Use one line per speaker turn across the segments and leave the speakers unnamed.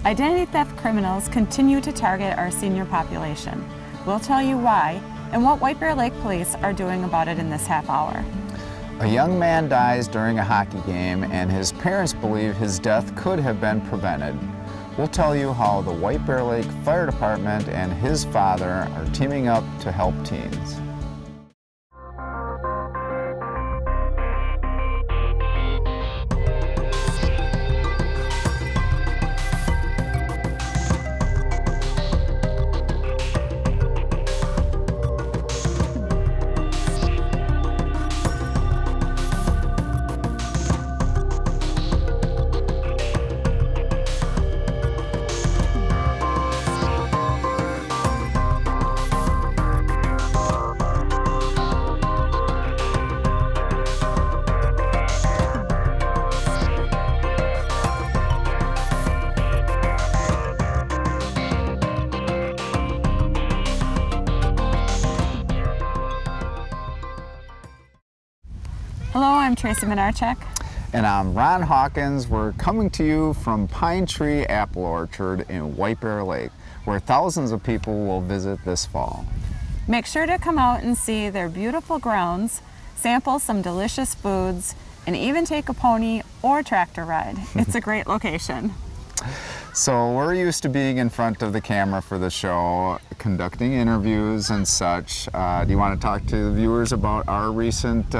Identity theft criminals continue to target our senior population. We'll tell you why and what White Bear Lake Police are doing about it in this half hour.
A young man dies during a hockey game, and his parents believe his death could have been prevented. We'll tell you how the White Bear Lake Fire Department and his father are teaming up to help teens.
Hello, I'm Tracy Minarchek.
And I'm Ron Hawkins. We're coming to you from Pine Tree Apple Orchard in White Bear Lake, where thousands of people will visit this fall.
Make sure to come out and see their beautiful grounds, sample some delicious foods, and even take a pony or tractor ride. It's a great location.
So we're used to being in front of the camera for the show, conducting interviews and such. Do you want to talk to the viewers about our recent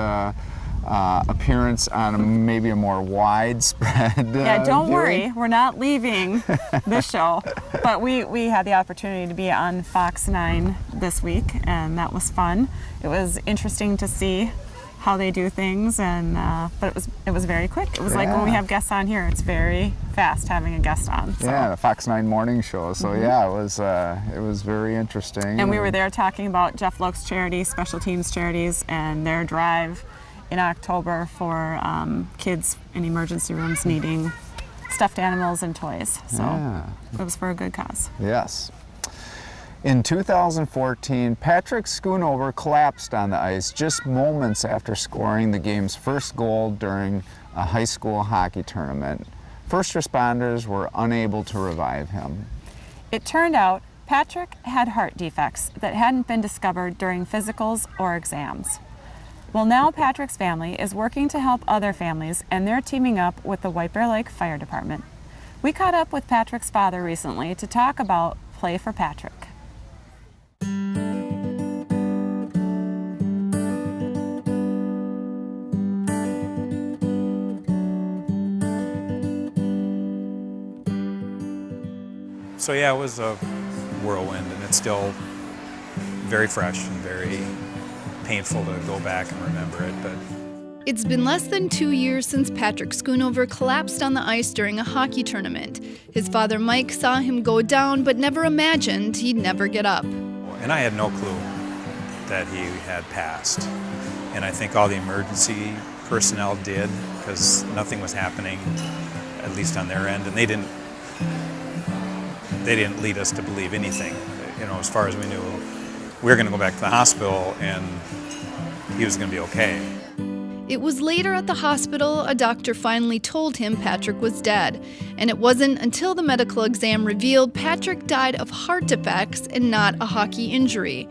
appearance on maybe a more widespread
Yeah, don't
viewing?
worry, we're not leaving the show. But we had the opportunity to be on Fox 9 this week, and that was fun. It was interesting to see how they do things, and but it was very quick. It was like when we have guests on here, it's very fast having a guest on. So.
Yeah, the Fox 9 morning show. So yeah, it was very interesting.
And we were there talking about Jeff Loke's charity, Special Teams Charities, and their drive in October for kids in emergency rooms needing stuffed animals and toys. So it was for a good cause.
Yes. In 2014, Patrick Schoonover collapsed on the ice just moments after scoring the game's first goal during a high school hockey tournament. First responders were unable to revive him.
It turned out Patrick had heart defects that hadn't been discovered during physicals or exams. Well, now Patrick's family is working to help other families, and they're teaming up with the White Bear Lake Fire Department. We caught up with Patrick's father recently to talk about Play for Patrick.
So yeah, it was a whirlwind, and it's still very fresh and very painful to go back and remember it. But
it's been less than 2 years since Patrick Schoonover collapsed on the ice during a hockey tournament. His father Mike saw him go down, but never imagined he'd never get up.
And I had no clue that he had passed. And I think all the emergency personnel did, because nothing was happening, at least on their end, and they didn't lead us to believe anything. You know, as far as we knew, we were going to go back to the hospital and he was going to be okay.
It was later at the hospital a doctor finally told him Patrick was dead. And it wasn't until the medical exam revealed Patrick died of heart defects and not a hockey injury.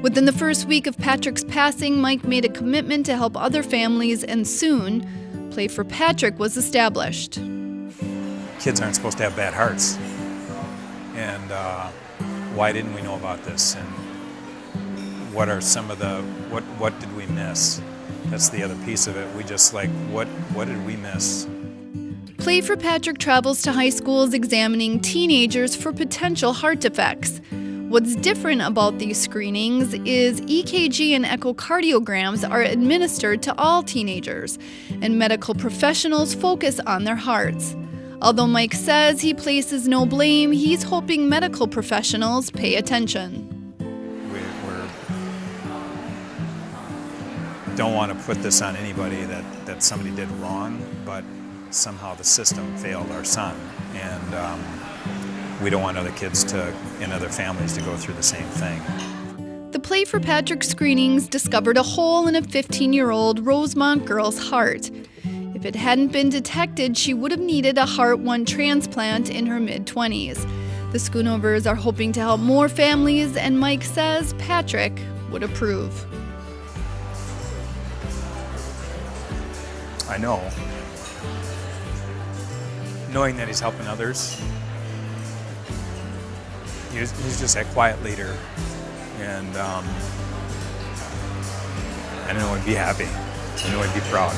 Within the first week of Patrick's passing, Mike made a commitment to help other families, and soon, Play for Patrick was established.
Kids aren't supposed to have bad hearts. And why didn't we know about this? And what are some of the, what did we miss? That's the other piece of it. We just what did we miss?
Play for Patrick travels to high schools examining teenagers for potential heart defects. What's different about these screenings is EKG and echocardiograms are administered to all teenagers, and medical professionals focus on their hearts. Although Mike says he places no blame, he's hoping medical professionals pay attention.
We don't want to put this on anybody that somebody did wrong, but somehow the system failed our son. And we don't want other kids and other families to go through the same thing.
The Play for Patrick screenings discovered a hole in a 15-year-old Rosemont girl's heart. If it hadn't been detected, she would have needed a heart-1 transplant in her mid-20s. The Schoonovers are hoping to help more families, and Mike says Patrick would approve.
I know. Knowing that he's helping others, he's just that quiet leader, and I know he'd be happy. I know he'd be proud.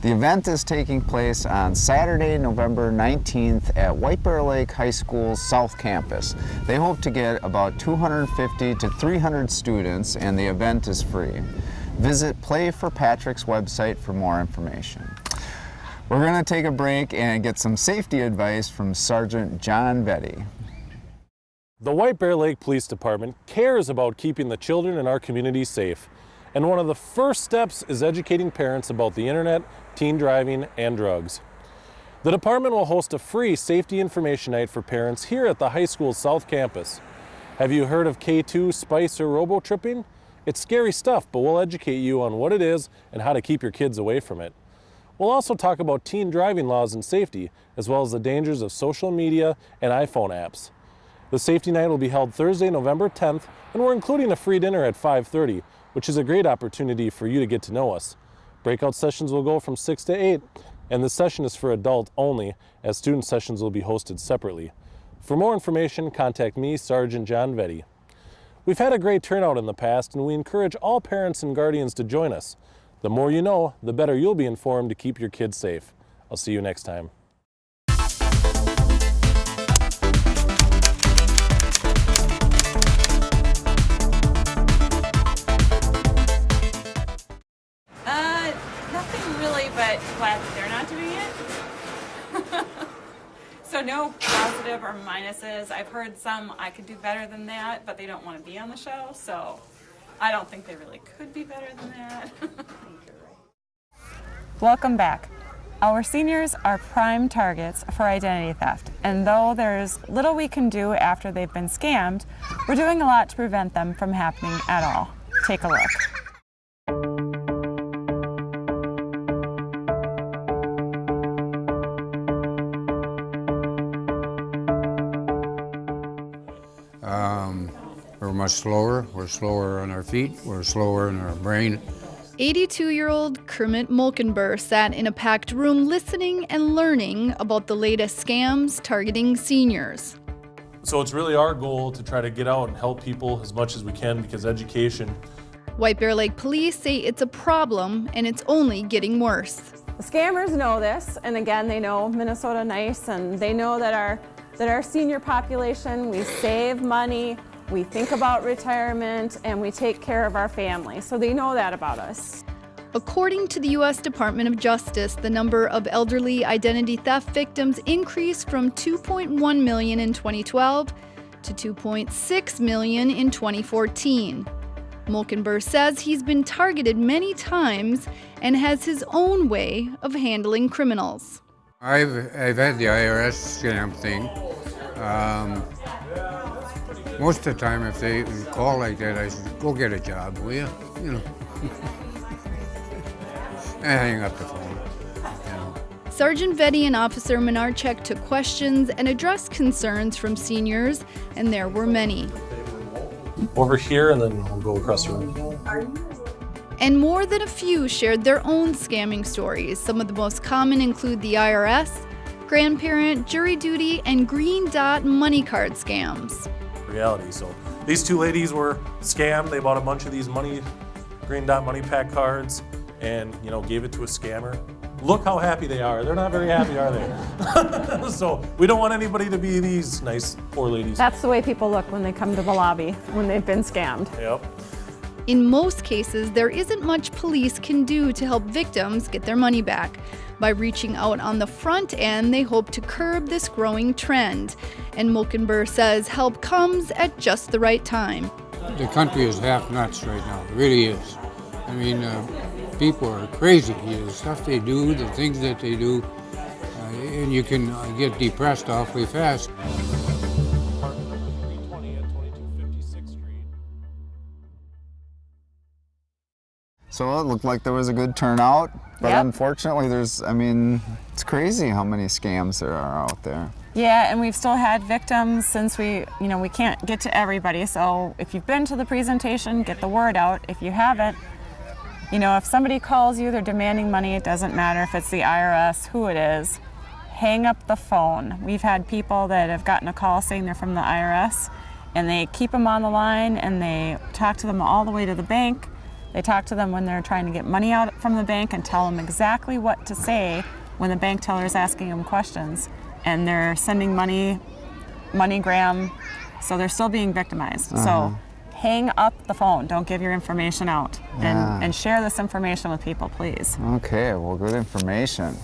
The event is taking place on Saturday, November 19th at White Bear Lake High School's South Campus. They hope to get about 250 to 300 students, and the event is free. Visit Play for Patrick's website for more information. We're going to take a break and get some safety advice from Sergeant John Vetty.
The White Bear Lake Police Department cares about keeping the children in our community safe. And one of the first steps is educating parents about the internet, teen driving, and drugs. The department will host a free safety information night for parents here at the high school's South Campus. Have you heard of K2, Spice, or robo-tripping? It's scary stuff, but we'll educate you on what it is and how to keep your kids away from it. We'll also talk about teen driving laws and safety, as well as the dangers of social media and iPhone apps. The safety night will be held Thursday, November 10th, and we're including a free dinner at 5:30. Which is a great opportunity for you to get to know us. Breakout sessions will go from 6 to 8, and the session is for adult only, as student sessions will be hosted separately. For more information, contact me, Sergeant John Vetty. We've had a great turnout in the past, and we encourage all parents and guardians to join us. The more you know, the better you'll be informed to keep your kids safe. I'll see you next time.
Glad that they're not doing it. So no positive or minuses. I've heard some I could do better than that, but they don't want to be on the show, so I don't think they really could be better than that. Welcome back. Our seniors are prime targets for identity theft, and though there's little we can do after they've been scammed, we're doing a lot to prevent them from happening at all. Take a look.
We're much slower. We're slower on our feet. We're slower in our brain.
82-year-old Kermit Mulkenber sat in a packed room listening and learning about the latest scams targeting seniors.
So it's really our goal to try to get out and help people as much as we can, because education.
White Bear Lake Police say it's a problem and it's only getting worse.
The scammers know this, and again, they know Minnesota Nice, and they know that our senior population, we save money, we think about retirement, and we take care of our family. So they know that about us.
According to the U.S. Department of Justice, the number of elderly identity theft victims increased from 2.1 million in 2012 to 2.6 million in 2014. Mulkenber says he's been targeted many times and has his own way of handling criminals.
I've had the IRS scam thing. Most of the time, if they call like that, I said, "Go get a job, will you?" You know. And hang up the phone. You know.
Sergeant Vetty and Officer Menarchek took questions and addressed concerns from seniors, and there were many.
Over here, and then we'll go across the room.
And more than a few shared their own scamming stories. Some of the most common include the IRS, grandparent, jury duty, and green dot money card scams.
Reality. So these two ladies were scammed. They bought a bunch of these green dot money pack cards and, gave it to a scammer. Look how happy they are. They're not very happy, are they? So we don't want anybody to be these nice poor ladies.
That's the way people look when they come to the lobby, when they've been scammed.
Yep.
In most cases, there isn't much police can do to help victims get their money back. By reaching out on the front end, they hope to curb this growing trend. And Mulkenber says help comes at just the right time.
The country is half nuts right now. It really is. I mean, people are crazy. The stuff they do, the things that they do, and you can get depressed awfully fast.
Apartment number 320 at 2256th Street.
So it looked like there was a good turnout, but
Yep.
unfortunately it's crazy how many scams there are out there.
Yeah, and we've still had victims since we can't get to everybody. So if you've been to the presentation, get the word out. If you haven't, if somebody calls you, they're demanding money, it doesn't matter if it's the IRS, who it is, hang up the phone. We've had people that have gotten a call saying they're from the IRS, and they keep them on the line and they talk to them all the way to the bank. They talk to them when they're trying to get money out from the bank and tell them exactly what to say when the bank teller is asking them questions. And they're sending MoneyGram, so they're still being victimized. So hang up the phone. Don't give your information out. And share this information with people, please.
Okay, well, good information.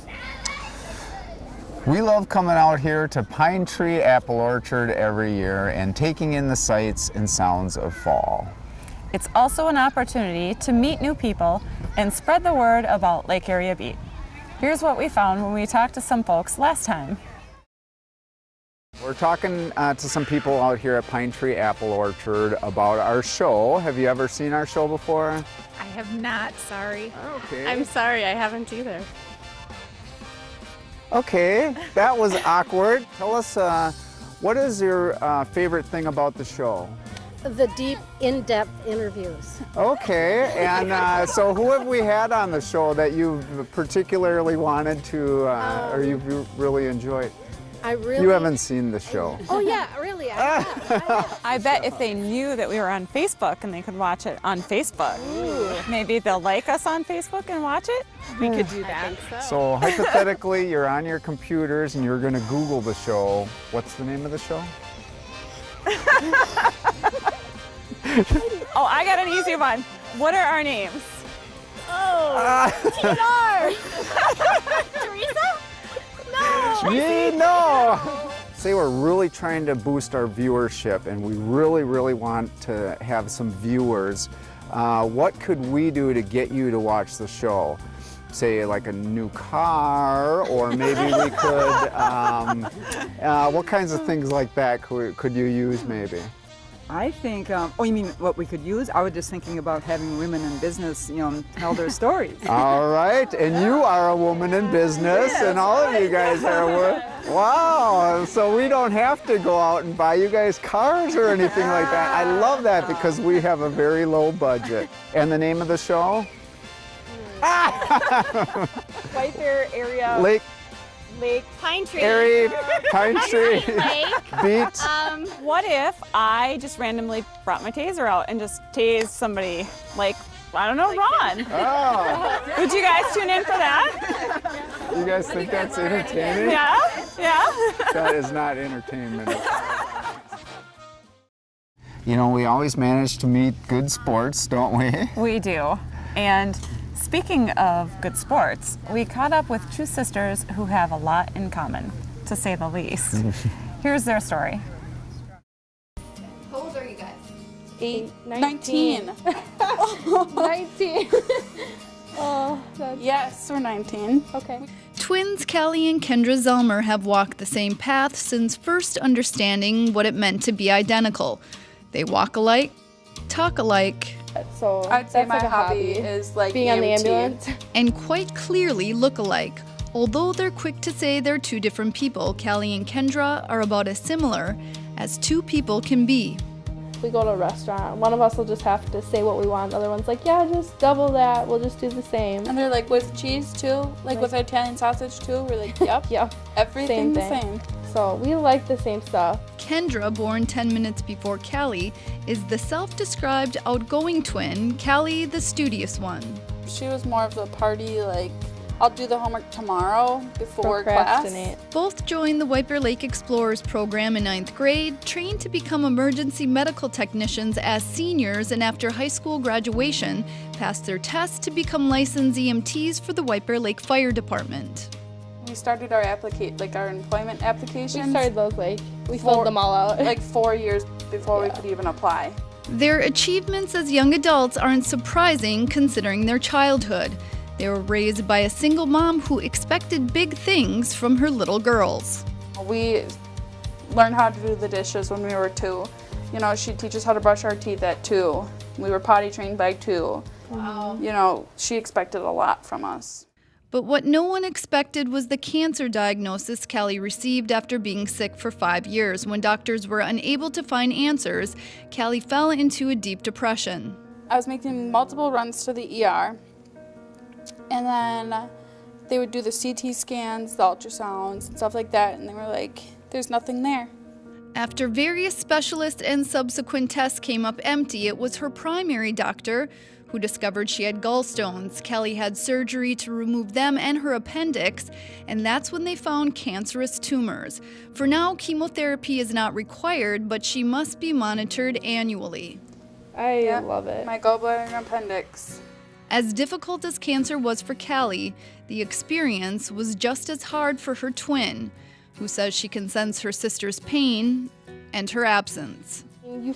We love coming out here to Pine Tree Apple Orchard every year and taking in the sights and sounds of fall.
It's also an opportunity to meet new people and spread the word about Lake Area Beat. Here's what we found when we talked to some folks last time.
We're talking to some people out here at Pine Tree Apple Orchard about our show. Have you ever seen our show before?
I have not, sorry.
Okay.
I'm sorry, I haven't either.
Okay, that was awkward. Tell us, what is your favorite thing about the show?
The deep, in-depth interviews.
Okay, and so who have we had on the show that you've particularly wanted to, or you've really enjoyed? You haven't seen the show.
Oh yeah, really. I have.
I bet if they knew that we were on Facebook and they could watch it on Facebook, maybe they'll like us on Facebook and watch it.
We could do that.
So hypothetically, you're on your computers and you're going to Google the show. What's the name of the show?
Oh, I got an easy one. What are our names?
Teresa?
No! Say we're really trying to boost our viewership and we really, really want to have some viewers. What could we do to get you to watch the show? Say like a new car, or maybe we could, what kinds of things like that could you use maybe?
I think, oh, you mean what we could use? I was just thinking about having women in business, tell their stories.
All right, and you are a woman in business, and all of you guys are. Wow, so we don't have to go out and buy you guys cars or anything like that. I love that because we have a very low budget. And the name of the show?
White Bear Area
Lake
Pine Tree.
Erie, Pine Tree,
Lake.
Beat.
What if I just randomly brought my taser out and just tased somebody, like, I don't know, Ron?
Oh,
Would you guys tune in for that?
you guys think that's entertaining?
Yeah? Yeah?
That is not entertainment. We always manage to meet good sports, don't we?
We do. And speaking of good sports, we caught up with two sisters who have a lot in common, to say the least. Here's their story.
How old are you guys?
19.
19.
Oh, yes, we're 19.
Okay.
Twins Callie and Kendra Zelmer have walked the same path since first understanding what it meant to be identical. They walk alike, talk alike,
So I'd say
that's
my
like a
hobby is like
being on the
EMT.
ambulance.
and quite clearly look alike. Although they're quick to say they're two different people, Callie and Kendra are about as similar as two people can be.
If we go to a restaurant, one of us will just have to say what we want. The other one's like, yeah, just double that. We'll just do the same.
And they're like with cheese too, like with Italian sausage too. We're like, yep,
Yep.
everything the
thing.
same.
So we like the same stuff.
Kendra, born 10 minutes before Callie, is the self-described outgoing twin, Callie the studious one.
She was more of the party, like, I'll do the homework tomorrow before class.
Procrastinate.
Both joined the White Bear Lake Explorers program in 9th grade, trained to become emergency medical technicians as seniors, and after high school graduation, passed their tests to become licensed EMTs for the White Bear Lake Fire Department.
We started our our employment
We
applications
started those we filled them all out.
like 4 years before we could even apply.
Their achievements as young adults aren't surprising considering their childhood. They were raised by a single mom who expected big things from her little girls.
We learned how to do the dishes when we were 2. You know, she'd teach us how to brush our teeth at 2. We were potty trained by 2. Wow. You know, she expected a lot from us.
But what no one expected was the cancer diagnosis Callie received after being sick for 5 years. When doctors were unable to find answers, Callie fell into a deep depression.
I was making multiple runs to the ER, and then they would do the CT scans, the ultrasounds, and stuff like that, and they were like, there's nothing there.
After various specialists and subsequent tests came up empty, it was her primary doctor who discovered she had gallstones. Callie had surgery to remove them and her appendix, and that's when they found cancerous tumors. For now, chemotherapy is not required, but she must be monitored annually.
I love it.
My gallbladder and appendix.
As difficult as cancer was for Callie, the experience was just as hard for her twin, who says she can sense her sister's pain and her absence.
You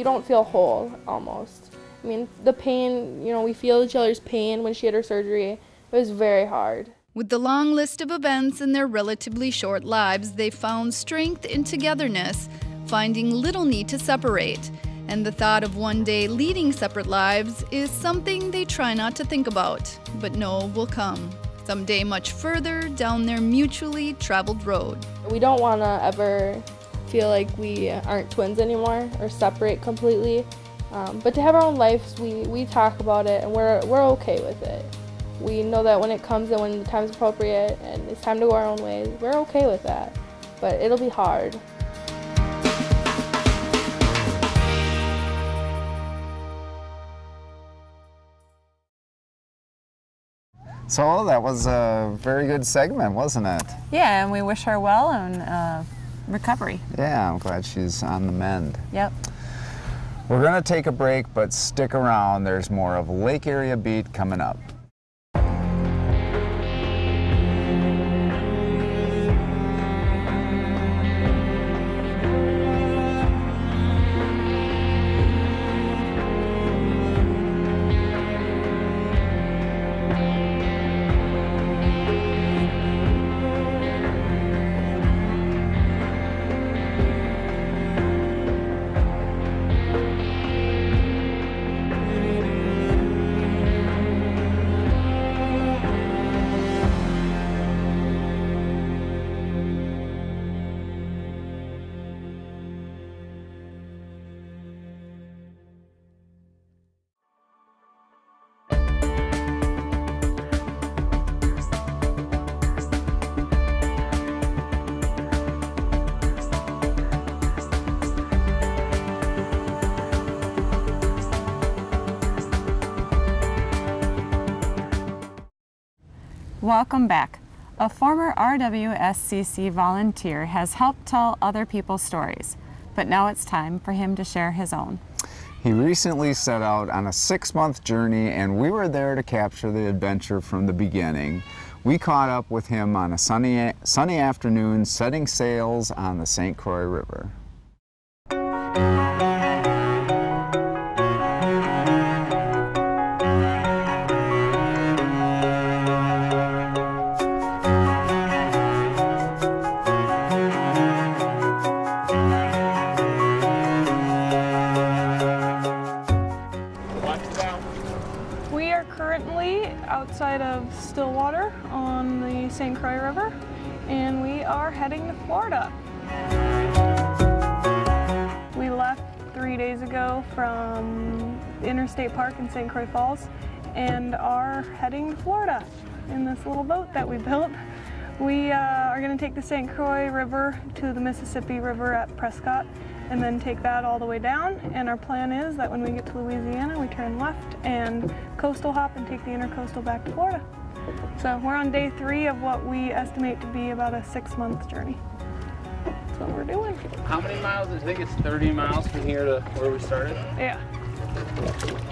don't feel whole, almost. I mean, the pain, we feel each other's pain when she had her surgery. It was very hard.
With the long list of events in their relatively short lives, they found strength in togetherness, finding little need to separate. And the thought of one day leading separate lives is something they try not to think about, but know will come. Someday much further down their mutually traveled road.
We don't want to ever feel like we aren't twins anymore or separate completely. But to have our own lives, we talk about it and we're okay with it. We know that when it comes and when the time's appropriate and it's time to go our own ways, we're okay with that. But it'll be hard.
So that was a very good segment, wasn't it?
Yeah, and we wish her well and recovery.
Yeah, I'm glad she's on the mend.
Yep.
We're gonna take a break, but stick around. There's more of Lake Area Beat coming up.
Welcome back. A former RWSCC volunteer has helped tell other people's stories, but now it's time for him to share his own.
He recently set out on a 6-month journey, and we were there to capture the adventure from the beginning. We caught up with him on a sunny afternoon setting sails on the St. Croix River.
Outside of Stillwater on the St. Croix River, and we are heading to Florida. We left 3 days ago from Interstate Park in St. Croix Falls and are heading to Florida in this little boat that we built. We are going to take the St. Croix River to the Mississippi River at Prescott and then take that all the way down, and our plan is that when we get to Louisiana we turn left and coastal hop and take the intercoastal back to Florida. So we're on day 3 of what we estimate to be about a 6-month journey. That's what we're doing.
How many miles? I think it's 30 miles from here to where we started.
Yeah.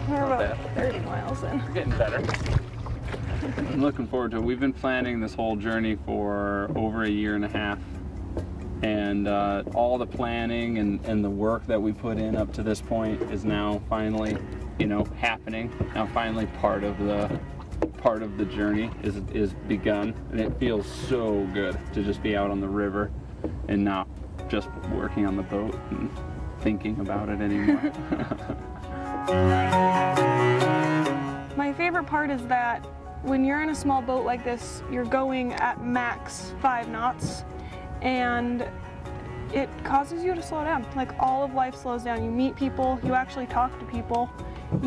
We're about 30 miles in.
We're getting better. I'm looking forward to it. We've been planning this whole journey for over a year and a half. And all the planning and the work that we put in up to this point is now finally, happening. Now finally part of part of the journey is begun, and it feels so good to just be out on the river and not just working on the boat and thinking about it anymore.
My favorite part is that when you're in a small boat like this, you're going at max 5 knots, and it causes you to slow down. Like, all of life slows down. You meet people, you actually talk to people,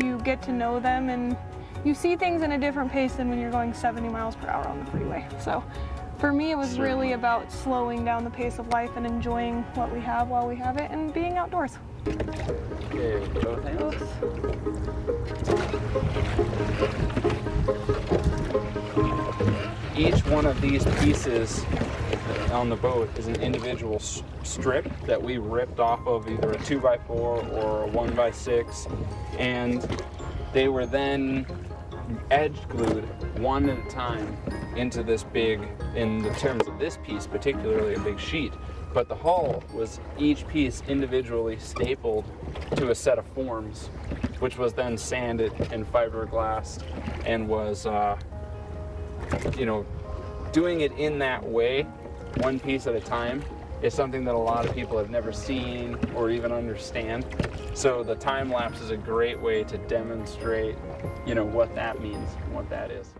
you get to know them, and you see things in a different pace than when you're going 70 miles per hour on the freeway. So for me, it was really about slowing down the pace of life and enjoying what we have while we have it and being outdoors.
Okay, both hands. Each one of these pieces on the boat is an individual strip that we ripped off of either a 2x4 or a 1x6, and they were then edge glued one at a time into this big, in the terms of this piece particularly, a big sheet. But the hull was each piece individually stapled to a set of forms, which was then sanded and fiberglassed, and was, doing it in that way, one piece at a time, is something that a lot of people have never seen or even understand. So the time lapse is a great way to demonstrate, what that means and what that is.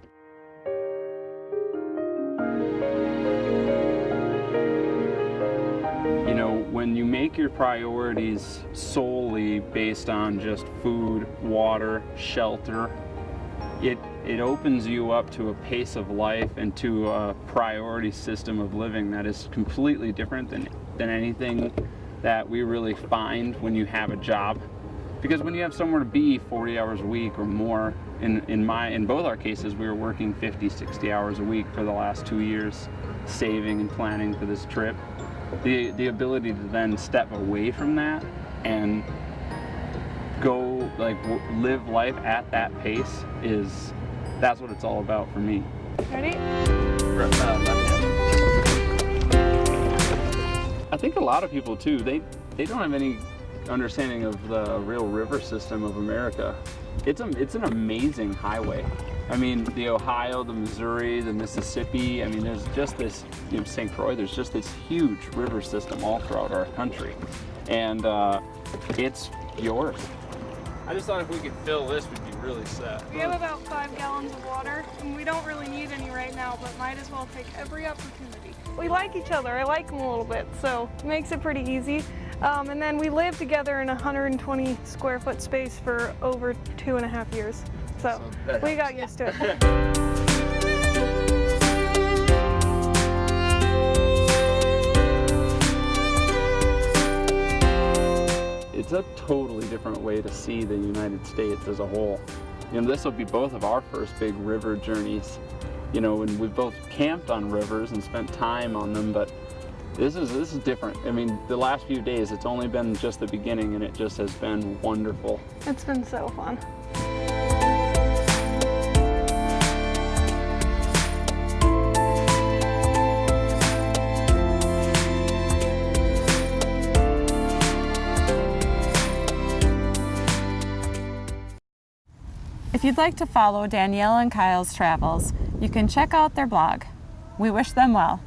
When you make your priorities solely based on just food, water, shelter, it opens you up to a pace of life and to a priority system of living that is completely different than anything that we really find when you have a job. Because when you have somewhere to be 40 hours a week or more, in both our cases, we were working 50, 60 hours a week for the last 2 years, saving and planning for this trip. The ability to then step away from that and go live life at that pace that's what it's all about for me.
Ready?
I think a lot of people too, they don't have any understanding of the real river system of America. It's an amazing highway. I mean, the Ohio, the Missouri, the Mississippi, there's just this, St. Croix, there's just this huge river system all throughout our country. And it's yours.
I just thought if we could fill this, we'd be really set.
We have about 5 gallons of water, and we don't really need any right now, but might as well take every opportunity. We like each other. I like them a little bit, so it makes it pretty easy. And then we lived together in a 120 square foot space for over 2.5 years. So we got used to it.
It's a totally different way to see the United States as a whole. This will be both of our first big river journeys. And we've both camped on rivers and spent time on them, but this is different. The last few days, it's only been just the beginning, and it just has been wonderful.
It's been so fun.
If you'd like to follow Danielle and Kyle's travels, you can check out their blog. We wish them well.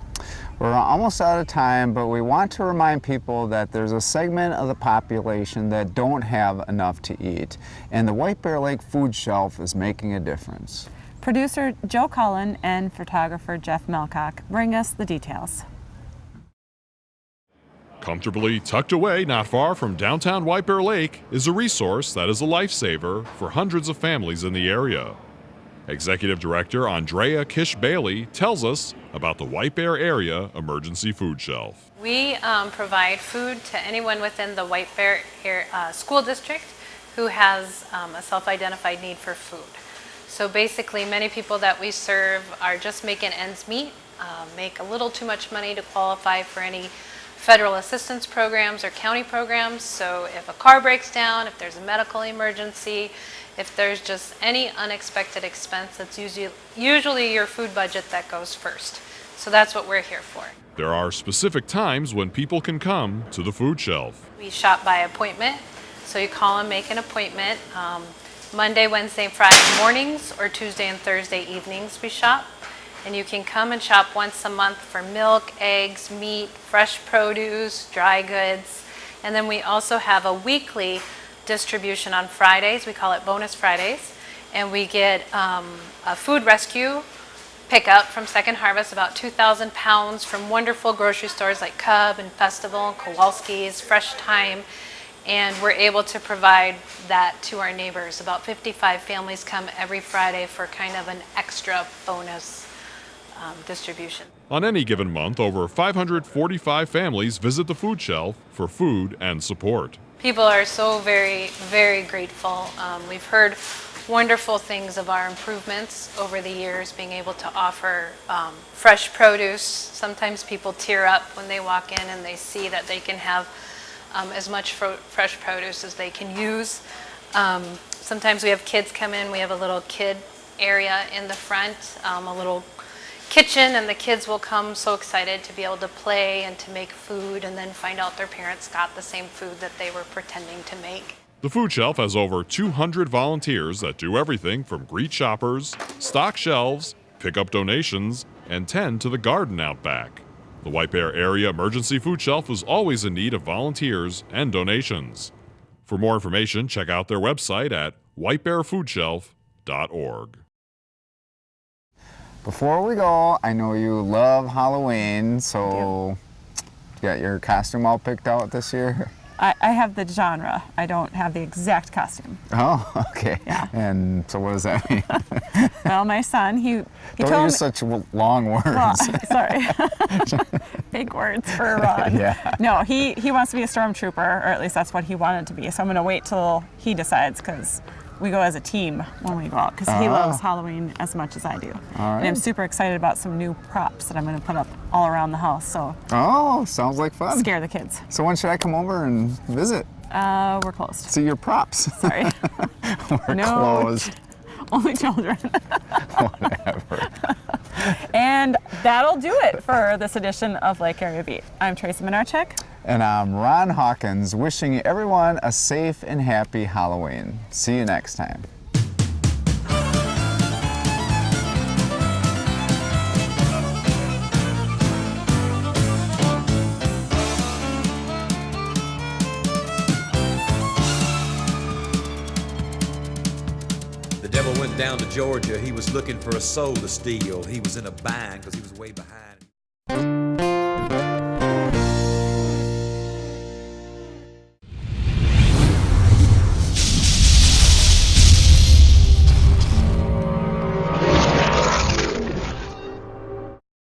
We're almost out of time, but we want to remind people that there's a segment of the population that don't have enough to eat, and the White Bear Lake Food Shelf is making a difference.
Producer Joe Cullen and photographer Jeff Melcock bring us the details.
Comfortably tucked away not far from downtown White Bear Lake is a resource that is a lifesaver for hundreds of families in the area. Executive Director Andrea Kish-Bailey tells us about the White Bear Area Emergency Food Shelf.
We provide food to anyone within the White Bear School District who has a self-identified need for food. So basically, many people that we serve are just making ends meet, make a little too much money to qualify for any federal assistance programs or county programs. So if a car breaks down, if there's a medical emergency, if there's just any unexpected expense, that's usually your food budget that goes first. So that's what we're here for.
There are specific times when people can come to the food shelf.
We shop by appointment, so you call and make an appointment. Monday, Wednesday, and Friday mornings, or Tuesday and Thursday evenings we shop. And you can come and shop once a month for milk, eggs, meat, fresh produce, dry goods. And then we also have a weekly distribution on Fridays. We call it Bonus Fridays. And we get a food rescue pickup from Second Harvest, about 2,000 pounds from wonderful grocery stores like Cub and Festival, Kowalski's, Fresh Time. And we're able to provide that to our neighbors. About 55 families come every Friday for kind of an extra bonus distribution.
On any given month, over 545 families visit the food shelf for food and support.
People are so very, very grateful. We've heard wonderful things of our improvements over the years, being able to offer fresh produce. Sometimes people tear up when they walk in and they see that they can have as much fresh produce as they can use. Sometimes we have kids come in. We have a little kid area in the front, a little kitchen, and the kids will come so excited to be able to play and to make food, and then find out their parents got the same food that they were pretending to make.
The food shelf has over 200 volunteers that do everything from greet shoppers, stock shelves, pick up donations, and tend to the garden out back. The White Bear Area Emergency Food Shelf is always in need of volunteers and donations. For more information, check out their website at whitebearfoodshelf.org.
Before we go, I know you love Halloween, so you got your costume all picked out this year?
I have the genre. I don't have the exact costume.
Oh, okay.
Yeah.
And so what does that mean?
Well, my son, he
Don't
told
use
me,
such long words.
well, sorry. Big words for Ron.
Yeah.
No, he wants to be a stormtrooper, or at least that's what he wanted to be. So I'm going to wait till he decides, because we go as a team when we go out, because he loves Halloween as much as I do.
All right.
And I'm super excited about some new props that I'm going to put up all around the house. So
Oh, sounds like fun.
scare the kids.
So when should I come over and visit?
We're closed.
See your props.
Sorry.
We're
No.
closed.
Only children.
Whatever.
And that'll do it for this edition of Lake Area Beat. I'm Tracy Minarchek.
And I'm Ron Hawkins, wishing everyone a safe and happy Halloween. See you next time.
The devil went down to Georgia. He was looking for a soul to steal. He was in a bind because he was way behind.